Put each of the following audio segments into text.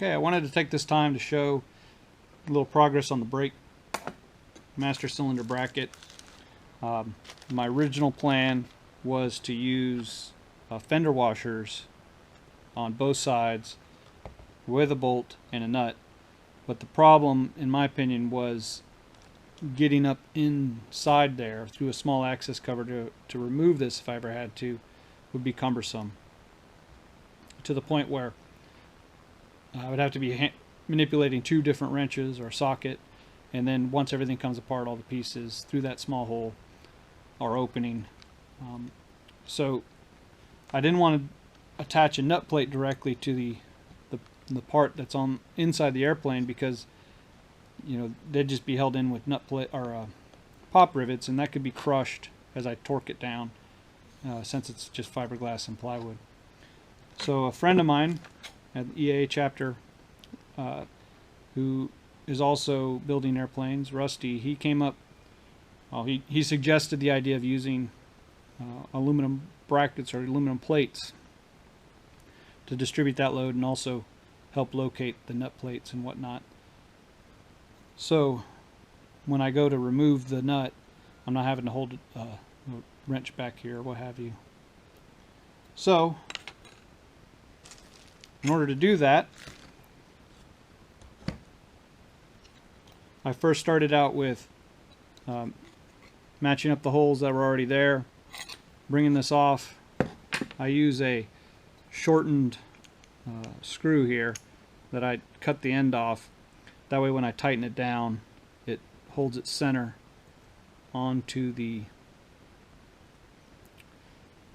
Okay, I wanted to take this time to show a little progress on the brake master cylinder bracket. My original plan was to use fender washers on both sides with a bolt and a nut, but the problem, in my opinion, was getting up inside there through a small access cover to remove this, if I ever had to, would be cumbersome, to the point where I would have to be manipulating two different wrenches or a socket, and then once everything comes apart, all the pieces through that small hole or opening. So I didn't want to attach a nut plate directly to the part that's on inside the airplane, because they'd just be held in with nut plate or pop rivets, and that could be crushed as I torque it down, since it's just fiberglass and plywood. So a friend of mine at the EAA chapter, who is also building airplanes, Rusty, he came up, he suggested the idea of using aluminum brackets or aluminum plates to distribute that load and also help locate the nut plates and whatnot. So when I go to remove the nut, I'm not having to hold a wrench back here or what have you. So in order to do that, I first started out with matching up the holes that were already there, bringing this off. I use a shortened screw here that I cut the end off. That way when I tighten it down, it holds its center onto the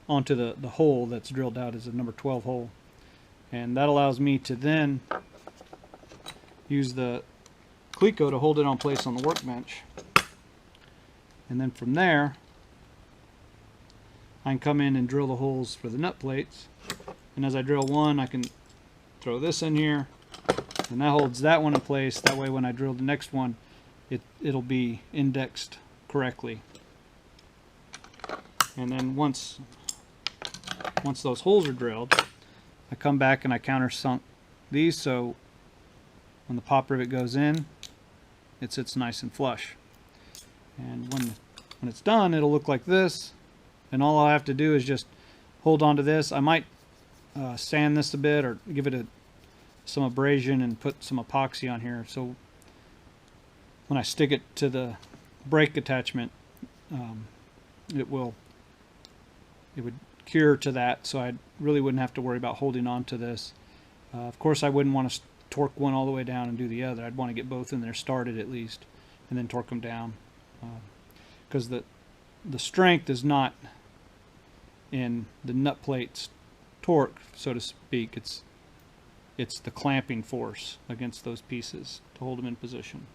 hole that's drilled out as a number 12 hole. And that allows me to then use the cleco to hold it on place on the workbench. And then from there, I can come in and drill the holes for the nut plates. And as I drill one, I can throw this in here, and that holds that one in place. That way when I drill the next one, it'll be indexed correctly. And then once those holes are drilled, I come back and I countersunk these, so when the pop rivet goes in, it sits nice and flush. And when it's done, it'll look like this, and all I have to do is just hold on to this. I might sand this a bit or give it some abrasion and put some epoxy on here, so when I stick it to the brake attachment, it would cure to that, so I really wouldn't have to worry about holding on to this. Of course, I wouldn't want to torque one all the way down and do the other. I'd want to get both in there started at least, and then torque them down, because the strength is not in the nut plate's torque, so to speak. It's the clamping force against those pieces to hold them in position.